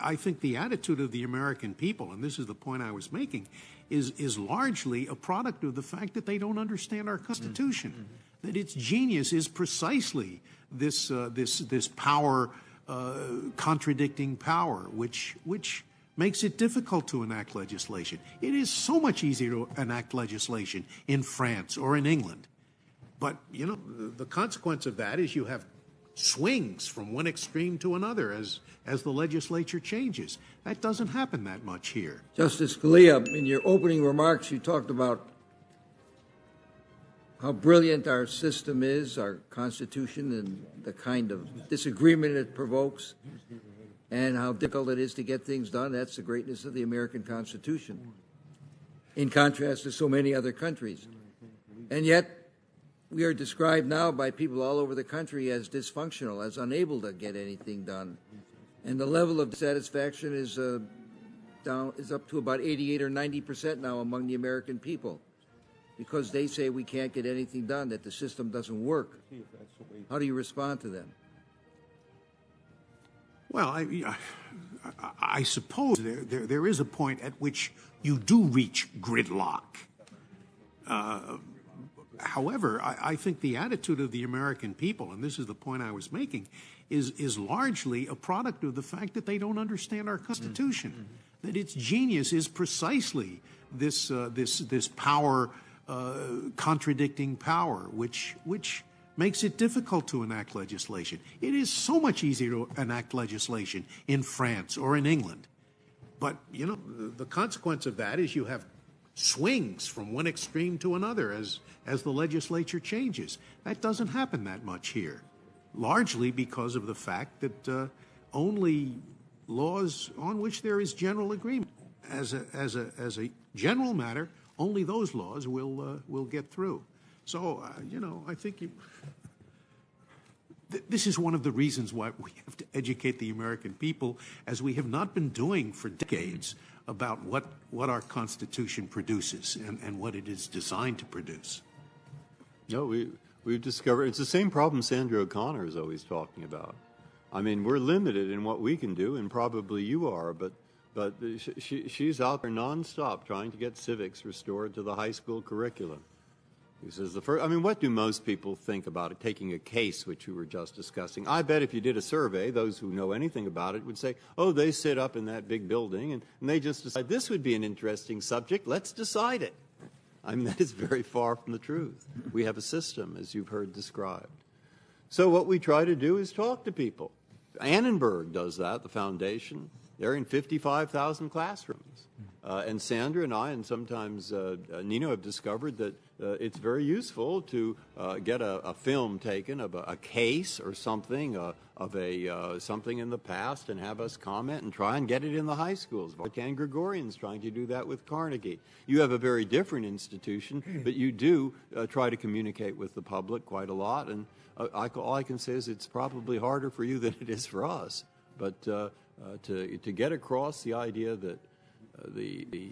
I think the attitude of the American people, and this is the point I was making, is largely a product of the fact that they don't understand our Constitution. Mm-hmm. That its genius is precisely this power, contradicting power, which makes it difficult to enact legislation. It is so much easier to enact legislation in France or in England. But, you know, the consequence of that is you have swings from one extreme to another as the legislature changes. That doesn't happen that much here. Justice Scalia, in your opening remarks, you talked about how brilliant our system is, our Constitution, and the kind of disagreement it provokes, and how difficult it is to get things done. That's the greatness of the American Constitution, in contrast to so many other countries. And yet, we are described now by people all over the country as dysfunctional, as unable to get anything done. And the level of dissatisfaction is up to about 88 or 90% now among the American people, because they say we can't get anything done, that the system doesn't work. How do you respond to them? Well, I suppose there is a point at which you do reach gridlock. However, I think the attitude of the American people, and this is the point I was making, is largely a product of the fact that they don't understand our Constitution. Mm-hmm. That its genius is precisely this power, contradicting power, which makes it difficult to enact legislation. It is so much easier to enact legislation in France or in England. But, you know, the consequence of that is you have swings from one extreme to another as the legislature changes. That doesn't happen that much here, largely because of the fact that only laws on which there is general agreement, as a general matter, only those laws will get through. So, you know, I think this is one of the reasons why we have to educate the American people, as we have not been doing for decades, about what our Constitution produces and what it is designed to produce. No, we've discovered it's the same problem Sandra O'Connor is always talking about. I mean, we're limited in what we can do, and probably you are, but she's out there nonstop trying to get civics restored to the high school curriculum. He says I mean, what do most people think about it, taking a case, which we were just discussing? I bet if you did a survey, those who know anything about it would say, oh, they sit up in that big building and they just decide this would be an interesting subject. Let's decide it. I mean, that is very far from the truth. We have a system, as you've heard described. So what we try to do is talk to people. Annenberg does that, the foundation. They're in 55,000 classrooms. And Sandra and I, and sometimes Nino, have discovered that it's very useful to get a film taken of a case or something of something in the past and have us comment and try and get it in the high schools. Vartan Gregorian's trying to do that with Carnegie. You have a very different institution, but you do try to communicate with the public quite a lot. And all I can say is it's probably harder for you than it is for us. But to get across the idea that the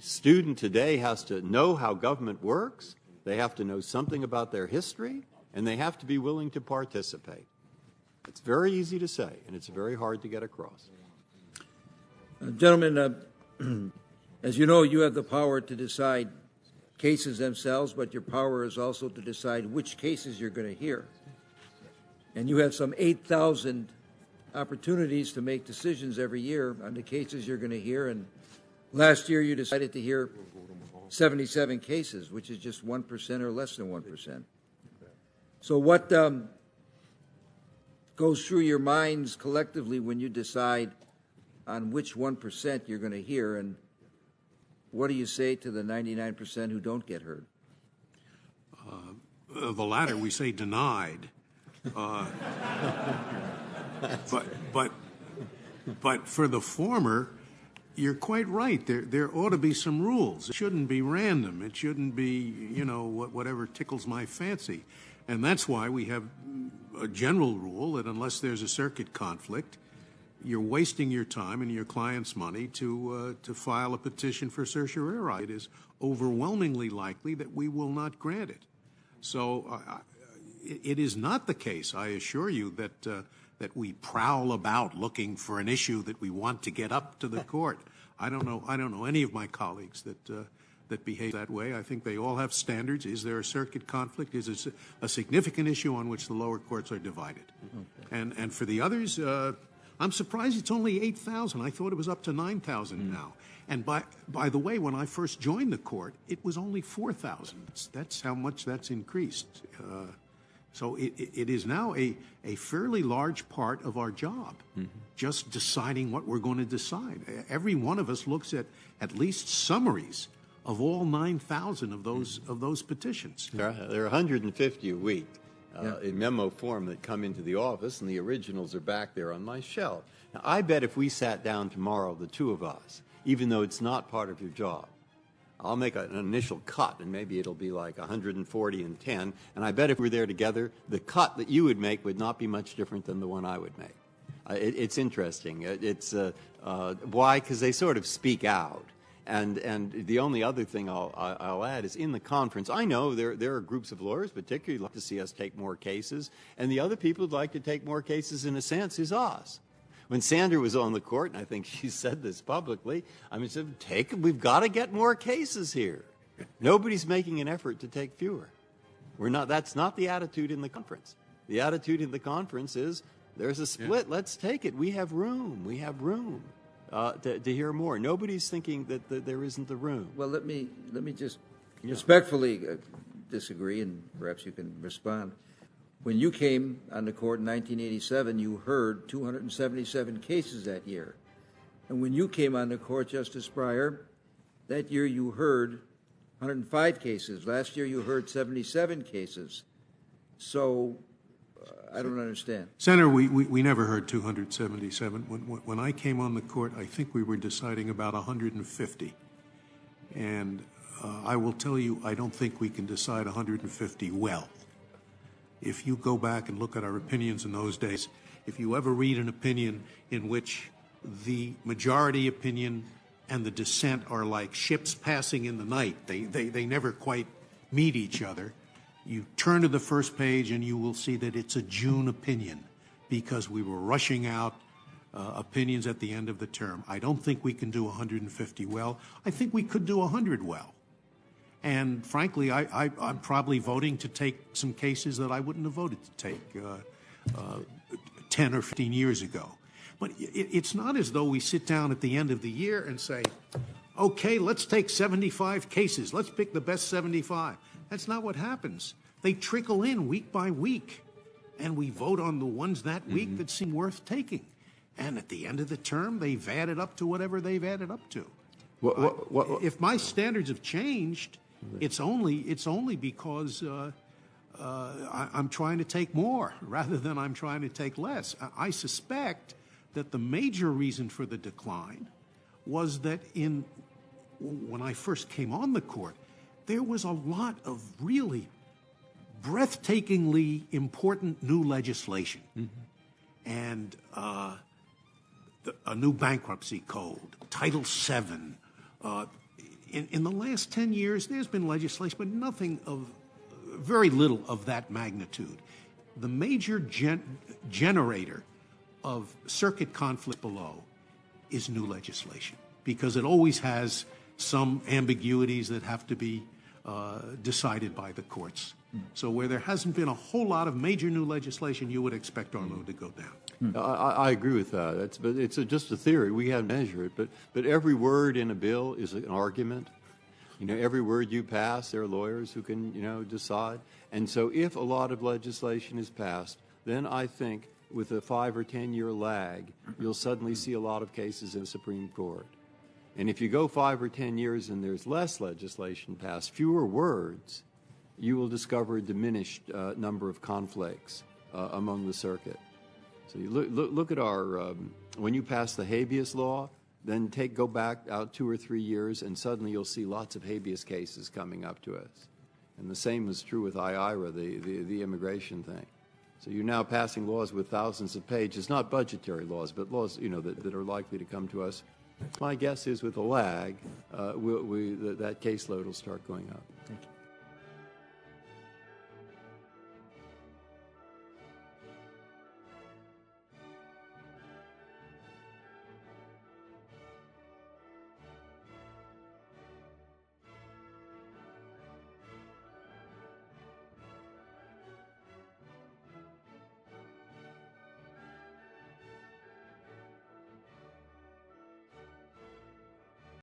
student today has to know how government works, they have to know something about their history, and they have to be willing to participate. It's very easy to say, and it's very hard to get across. Gentlemen, as you know, you have the power to decide cases themselves, but your power is also to decide which cases you're going to hear. And you have some 8,000 opportunities to make decisions every year on the cases you're going to hear. And last year you decided to hear 77 cases, which is just 1% or less than 1%. So what goes through your minds collectively when you decide on which 1% you're going to hear, and what do you say to the 99% who don't get heard? The latter, we say denied. But for the former, you're quite right. There ought to be some rules. It shouldn't be random. It shouldn't be, you know, whatever tickles my fancy. And that's why we have a general rule that unless there's a circuit conflict, you're wasting your time and your client's money to file a petition for certiorari. It is overwhelmingly likely that we will not grant it. So it is not the case, I assure you, that that we prowl about looking for an issue that we want to get up to the court. I don't know any of my colleagues that behave that way. I think they all have standards. Is there a circuit conflict? Is it a significant issue on which the lower courts are divided? Okay. And for the others, I'm surprised it's only 8,000. I thought it was up to 9,000 now. And by the way, when I first joined the court, it was only 4,000. That's how much that's increased. So it is now a fairly large part of our job, just deciding what we're going to decide. Every one of us looks at least summaries of all 9,000 of those petitions. There are 150 a week in memo form that come into the office, and the originals are back there on my shelf. Now, I bet if we sat down tomorrow, the two of us, even though it's not part of your job, I'll make an initial cut, and maybe it'll be like 140 and 10, and I bet if we were there together, the cut that you would make would not be much different than the one I would make. It's interesting. Why? Because they sort of speak out. And the only other thing I'll add is in the conference, I know there are groups of lawyers particularly who'd like to see us take more cases, and the other people who'd like to take more cases in a sense is us. When Sandra was on the court, and I think she said this publicly, I mean, we've got to get more cases here. Nobody's making an effort to take fewer. That's not the attitude in the conference. The attitude in the conference is there's a split. Yeah. Let's take it. We have room. We have room to hear more. Nobody's thinking that there isn't the room. Well, let me just respectfully disagree, and perhaps you can respond. When you came on the court in 1987, you heard 277 cases that year. And when you came on the court, Justice Breyer, that year you heard 105 cases. Last year you heard 77 cases. So I don't understand. Senator, we never heard 277. When I came on the court, I think we were deciding about 150. And I will tell you, I don't think we can decide 150 well. If you go back and look at our opinions in those days, if you ever read an opinion in which the majority opinion and the dissent are like ships passing in the night, they never quite meet each other, you turn to the first page and you will see that it's a June opinion because we were rushing out opinions at the end of the term. I don't think we can do 150 well. I think we could do 100 well. And frankly, I'm probably voting to take some cases that I wouldn't have voted to take 10 or 15 years ago. But it's not as though we sit down at the end of the year and say, okay, let's take 75 cases. Let's pick the best 75. That's not what happens. They trickle in week by week, and we vote on the ones that week that seem worth taking. And at the end of the term, they've added up to whatever they've added up to. If my standards have changed, it's only because I'm trying to take more rather than I'm trying to take less. I suspect that the major reason for the decline was that when I first came on the court, there was a lot of really breathtakingly important new legislation. And a new bankruptcy code, Title VII. In the last 10 years, there's been legislation, but very little of that magnitude. The major generator of circuit conflict below is new legislation, because it always has some ambiguities that have to be decided by the courts. So where there hasn't been a whole lot of major new legislation, you would expect our load to go down. I agree with that. But it's just a theory. We have to measure it. But every word in a bill is an argument. Every word you pass, there are lawyers who can, decide. And so if a lot of legislation is passed, then I think with a 5 or 10 year lag, you'll suddenly see a lot of cases in the Supreme Court. And if you go 5 or 10 years and there's less legislation passed, fewer words, you will discover a diminished number of conflicts among the circuit. So you look at our, when you pass the habeas law, then go back out 2 or 3 years, and suddenly you'll see lots of habeas cases coming up to us. And the same was true with IIRA, the immigration thing. So you're now passing laws with thousands of pages, not budgetary laws, but laws that are likely to come to us. My guess is with a lag, that caseload will start going up. Thank you.